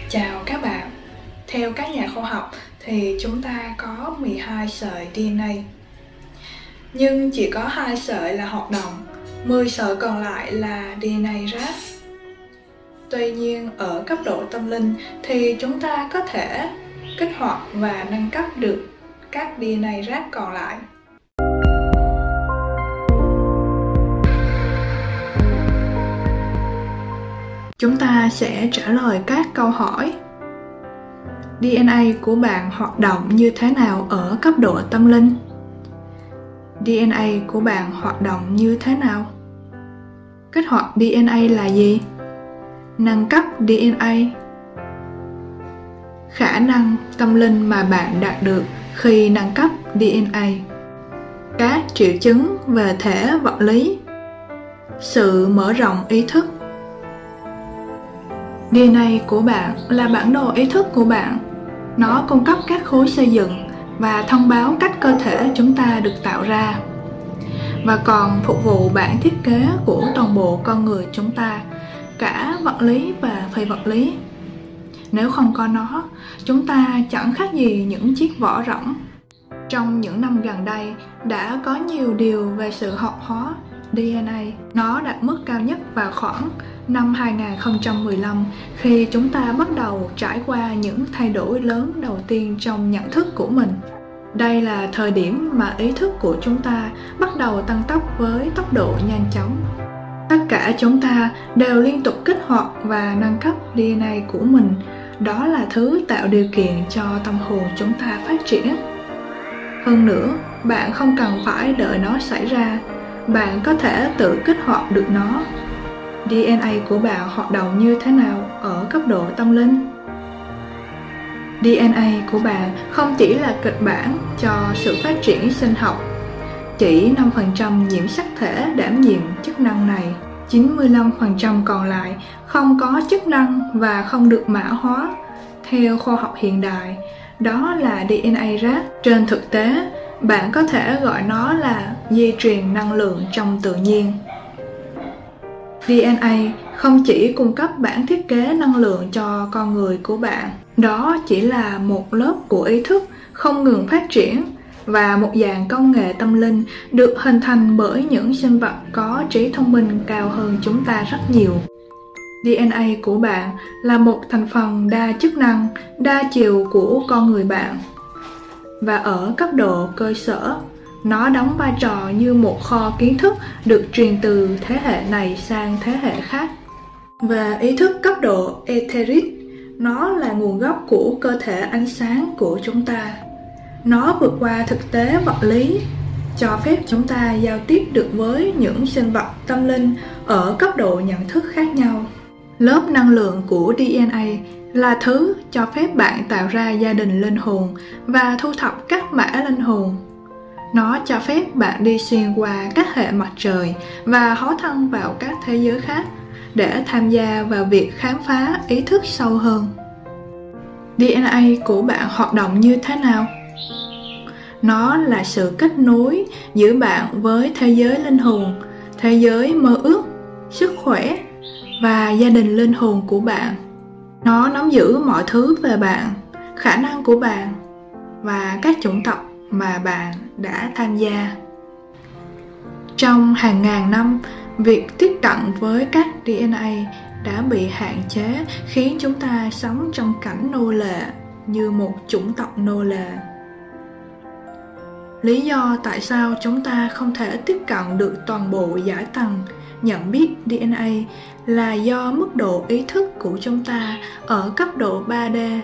Chào các bạn. Theo các nhà khoa học thì chúng ta có 12 sợi DNA. Nhưng chỉ có 2 sợi là hoạt động, 10 sợi còn lại là DNA rác. Tuy nhiên ở cấp độ tâm linh thì chúng ta có thể kích hoạt và nâng cấp được các DNA rác còn lại. Chúng ta sẽ trả lời các câu hỏi. DNA của bạn hoạt động như thế nào ở cấp độ tâm linh? DNA của bạn hoạt động như thế nào? Kích hoạt DNA là gì? Nâng cấp DNA. Khả năng tâm linh mà bạn đạt được khi nâng cấp DNA. Các triệu chứng về thể vật lý. Sự mở rộng ý thức. DNA của bạn là bản đồ ý thức của bạn. Nó cung cấp các khối xây dựng và thông báo cách cơ thể chúng ta được tạo ra, và còn phục vụ bản thiết kế của toàn bộ con người chúng ta, cả vật lý và phi vật lý. Nếu không có nó, chúng ta chẳng khác gì những chiếc vỏ rỗng. Trong những năm gần đây, đã có nhiều điều về sự học hóa DNA. Nó đạt mức cao nhất vào khoảng năm 2015 khi chúng ta bắt đầu trải qua những thay đổi lớn đầu tiên trong nhận thức của mình. Đây là thời điểm mà ý thức của chúng ta bắt đầu tăng tốc với tốc độ nhanh chóng. Tất cả chúng ta đều liên tục kích hoạt và nâng cấp DNA của mình. Đó là thứ tạo điều kiện cho tâm hồn chúng ta phát triển. Hơn nữa, bạn không cần phải đợi nó xảy ra. Bạn có thể tự kích hoạt được nó. DNA của bạn hoạt động như thế nào ở cấp độ tâm linh? DNA của bạn không chỉ là kịch bản cho sự phát triển sinh học. Chỉ 5% nhiễm sắc thể đảm nhiệm chức năng này. 95% còn lại không có chức năng và không được mã hóa. Theo khoa học hiện đại, đó là DNA rác. Trên thực tế, bạn có thể gọi nó là di truyền năng lượng trong tự nhiên. DNA không chỉ cung cấp bản thiết kế năng lượng cho con người của bạn, đó chỉ là một lớp của ý thức không ngừng phát triển và một dạng công nghệ tâm linh được hình thành bởi những sinh vật có trí thông minh cao hơn chúng ta rất nhiều. DNA của bạn là một thành phần đa chức năng, đa chiều của con người bạn. Và ở cấp độ cơ sở, nó đóng vai trò như một kho kiến thức được truyền từ thế hệ này sang thế hệ khác. Về ý thức cấp độ etheric, nó là nguồn gốc của cơ thể ánh sáng của chúng ta. Nó vượt qua thực tế vật lý, cho phép chúng ta giao tiếp được với những sinh vật tâm linh ở cấp độ nhận thức khác nhau. Lớp năng lượng của DNA là thứ cho phép bạn tạo ra gia đình linh hồn và thu thập các mã linh hồn. Nó cho phép bạn đi xuyên qua các hệ mặt trời và hóa thân vào các thế giới khác để tham gia vào việc khám phá ý thức sâu hơn. DNA của bạn hoạt động như thế nào? Nó là sự kết nối giữa bạn với thế giới linh hồn, thế giới mơ ước, sức khỏe và gia đình linh hồn của bạn. Nó nắm giữ mọi thứ về bạn, khả năng của bạn và các chủng tộc mà bạn đã tham gia. Trong hàng ngàn năm, việc tiếp cận với các DNA đã bị hạn chế, khiến chúng ta sống trong cảnh nô lệ như một chủng tộc nô lệ. Lý do tại sao chúng ta không thể tiếp cận được toàn bộ giải tầng nhận biết DNA là do mức độ ý thức của chúng ta ở cấp độ 3D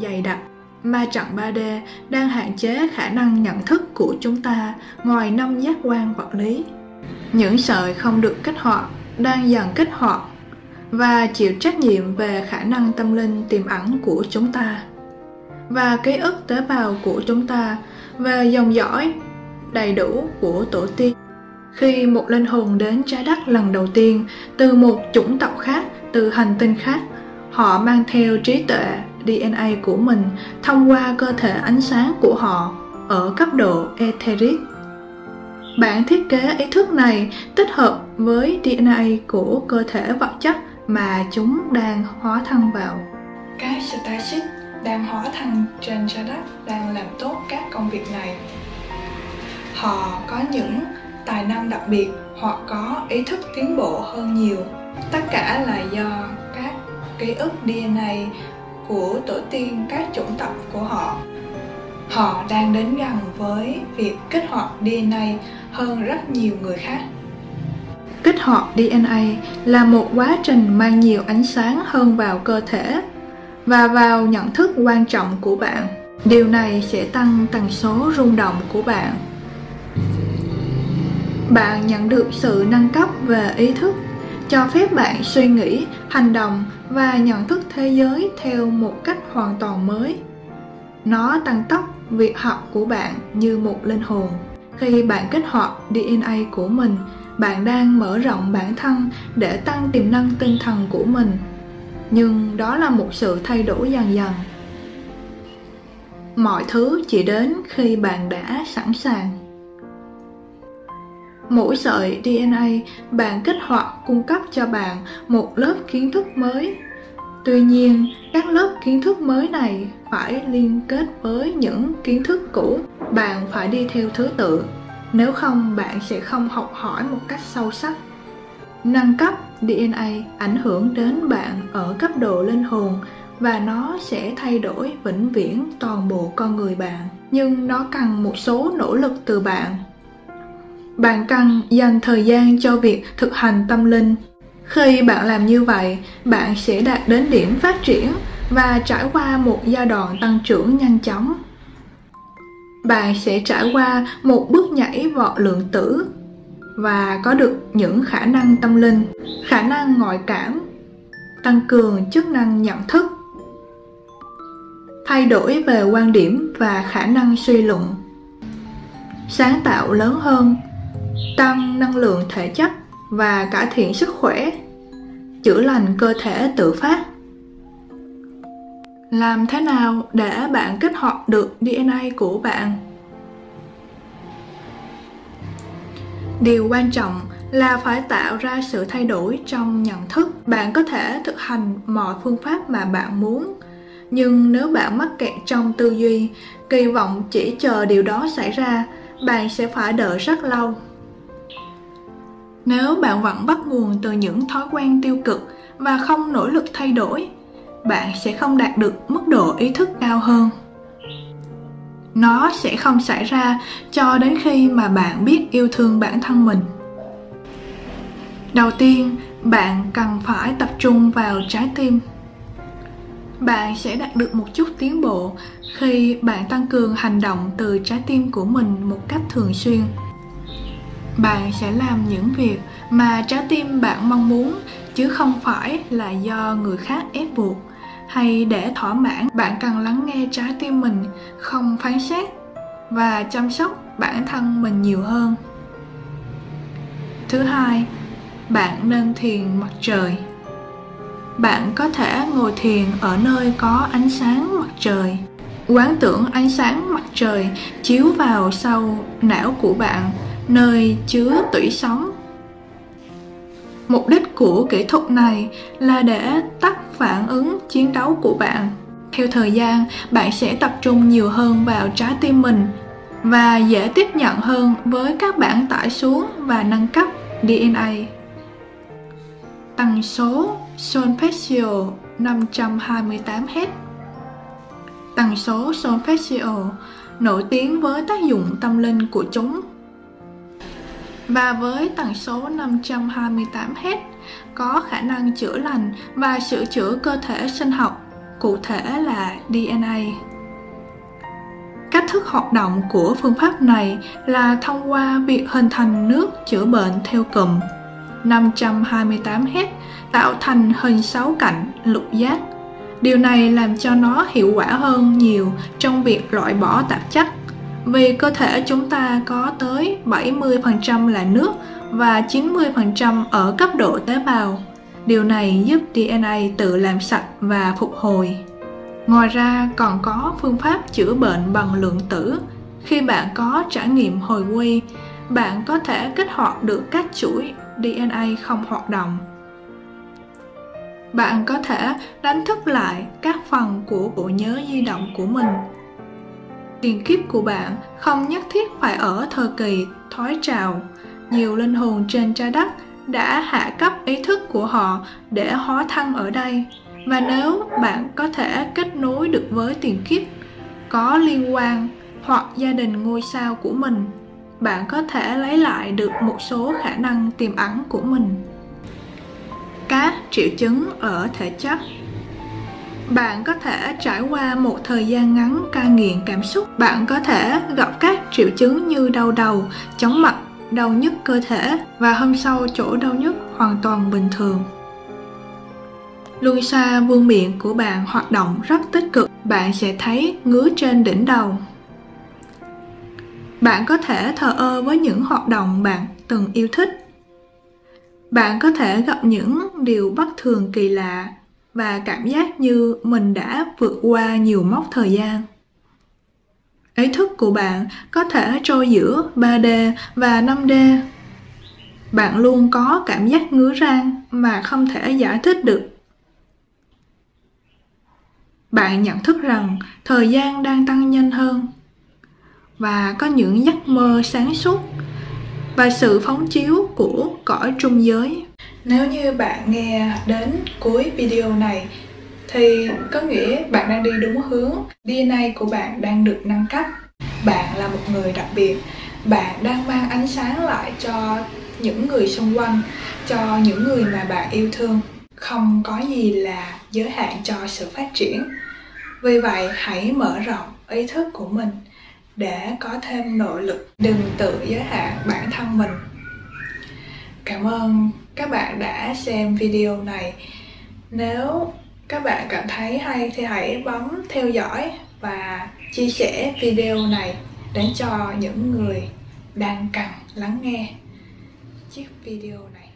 dày đặc. Ma trận 3D đang hạn chế khả năng nhận thức của chúng ta ngoài 5 giác quan vật lý. Những sợi không được kích hoạt đang dần kích hoạt và chịu trách nhiệm về khả năng tâm linh tiềm ẩn của chúng ta và ký ức tế bào của chúng ta về dòng dõi đầy đủ của tổ tiên. Khi một linh hồn đến trái đất lần đầu tiên từ một chủng tộc khác, từ hành tinh khác, họ mang theo trí tuệ DNA của mình thông qua cơ thể ánh sáng của họ ở cấp độ etheric. Bản thiết kế ý thức này tích hợp với DNA của cơ thể vật chất mà chúng đang hóa thân vào. Các sự Tashit đang hóa thân trên trái đất đang làm tốt các công việc này. Họ có những tài năng đặc biệt hoặc có ý thức tiến bộ hơn nhiều. Tất cả là do các ký ức DNA của tổ tiên các chủng tộc của họ. Họ đang đến gần với việc kích hoạt DNA hơn rất nhiều người khác. Kích hoạt DNA là một quá trình mang nhiều ánh sáng hơn vào cơ thể và vào nhận thức quan trọng của bạn. Điều này sẽ tăng tần số rung động của bạn. Bạn nhận được sự nâng cấp về ý thức, cho phép bạn suy nghĩ, hành động và nhận thức thế giới theo một cách hoàn toàn mới. Nó tăng tốc việc học của bạn như một linh hồn. Khi bạn kích hoạt DNA của mình, bạn đang mở rộng bản thân để tăng tiềm năng tinh thần của mình. Nhưng đó là một sự thay đổi dần dần. Mọi thứ chỉ đến khi bạn đã sẵn sàng. Mỗi sợi DNA bạn kích hoạt cung cấp cho bạn một lớp kiến thức mới. Tuy nhiên, các lớp kiến thức mới này phải liên kết với những kiến thức cũ. Bạn phải đi theo thứ tự, nếu không bạn sẽ không học hỏi một cách sâu sắc. Nâng cấp DNA ảnh hưởng đến bạn ở cấp độ linh hồn và nó sẽ thay đổi vĩnh viễn toàn bộ con người bạn. Nhưng nó cần một số nỗ lực từ bạn. Bạn cần dành thời gian cho việc thực hành tâm linh. Khi bạn làm như vậy, bạn sẽ đạt đến điểm phát triển và trải qua một giai đoạn tăng trưởng nhanh chóng. Bạn sẽ trải qua một bước nhảy vọt lượng tử và có được những khả năng tâm linh, khả năng ngoại cảm, tăng cường chức năng nhận thức, thay đổi về quan điểm và khả năng suy luận, sáng tạo lớn hơn, tăng năng lượng thể chất và cải thiện sức khỏe, chữa lành cơ thể tự phát. Làm thế nào để bạn kích hoạt được DNA của bạn? Điều quan trọng là phải tạo ra sự thay đổi trong nhận thức. Bạn có thể thực hành mọi phương pháp mà bạn muốn, nhưng nếu bạn mắc kẹt trong tư duy, kỳ vọng chỉ chờ điều đó xảy ra, bạn sẽ phải đợi rất lâu. Nếu bạn vẫn bắt nguồn từ những thói quen tiêu cực và không nỗ lực thay đổi, bạn sẽ không đạt được mức độ ý thức cao hơn. Nó sẽ không xảy ra cho đến khi mà bạn biết yêu thương bản thân mình. Đầu tiên, bạn cần phải tập trung vào trái tim. Bạn sẽ đạt được một chút tiến bộ khi bạn tăng cường hành động từ trái tim của mình một cách thường xuyên. Bạn sẽ làm những việc mà trái tim bạn mong muốn, chứ không phải là do người khác ép buộc. Hay để thỏa mãn, bạn cần lắng nghe trái tim mình, không phán xét và chăm sóc bản thân mình nhiều hơn. Thứ hai, bạn nên thiền mặt trời. Bạn có thể ngồi thiền ở nơi có ánh sáng mặt trời. Quán tưởng ánh sáng mặt trời chiếu vào sau não của bạn, nơi chứa tủy sống. Mục đích của kỹ thuật này là để tắt phản ứng chiến đấu của bạn. Theo thời gian, bạn sẽ tập trung nhiều hơn vào trái tim mình và dễ tiếp nhận hơn với các bản tải xuống và nâng cấp DNA. Tần số solfeggio 528Hz. Tần số solfeggio nổi tiếng với tác dụng tâm linh của chúng. Và với tần số 528Hz có khả năng chữa lành và sửa chữa cơ thể sinh học, cụ thể là DNA. Cách thức hoạt động của phương pháp này là thông qua việc hình thành nước chữa bệnh theo cụm. 528Hz tạo thành hình 6 cạnh lục giác. Điều này làm cho nó hiệu quả hơn nhiều trong việc loại bỏ tạp chất, vì cơ thể chúng ta có tới 70% là nước và 90% ở cấp độ tế bào. Điều này giúp DNA tự làm sạch và phục hồi. Ngoài ra còn có phương pháp chữa bệnh bằng lượng tử. Khi bạn có trải nghiệm hồi quy, bạn có thể kích hoạt được các chuỗi DNA không hoạt động. Bạn có thể đánh thức lại các phần của bộ nhớ di động của mình. Tiền kiếp của bạn không nhất thiết phải ở thời kỳ thoái trào. Nhiều linh hồn trên trái đất đã hạ cấp ý thức của họ để hóa thân ở đây. Và nếu bạn có thể kết nối được với tiền kiếp có liên quan hoặc gia đình ngôi sao của mình, bạn có thể lấy lại được một số khả năng tiềm ẩn của mình. Các triệu chứng ở thể chất. Bạn có thể trải qua một thời gian ngắn cai nghiện cảm xúc. Bạn có thể gặp các triệu chứng như đau đầu, chóng mặt, đau nhức cơ thể và hôm sau chỗ đau nhức hoàn toàn bình thường. Luân xa vương miện của bạn hoạt động rất tích cực. Bạn sẽ thấy ngứa trên đỉnh đầu. Bạn có thể thờ ơ với những hoạt động bạn từng yêu thích. Bạn có thể gặp những điều bất thường kỳ lạ và cảm giác như mình đã vượt qua nhiều mốc thời gian. Ý thức của bạn có thể trôi giữa 3D và 5D. Bạn luôn có cảm giác ngứa ran mà không thể giải thích được. Bạn nhận thức rằng thời gian đang tăng nhanh hơn và có những giấc mơ sáng suốt và sự phóng chiếu của cõi trung giới. Nếu như bạn nghe đến cuối video này thì có nghĩa bạn đang đi đúng hướng. DNA của bạn đang được nâng cấp. Bạn là một người đặc biệt. Bạn đang mang ánh sáng lại cho những người xung quanh, cho những người mà bạn yêu thương. Không có gì là giới hạn cho sự phát triển. Vì vậy hãy mở rộng ý thức của mình để có thêm nội lực. Đừng tự giới hạn bản thân mình. Cảm ơn các bạn đã xem video này. Nếu các bạn cảm thấy hay thì hãy bấm theo dõi và chia sẻ video này đến cho những người đang cần lắng nghe chiếc video này.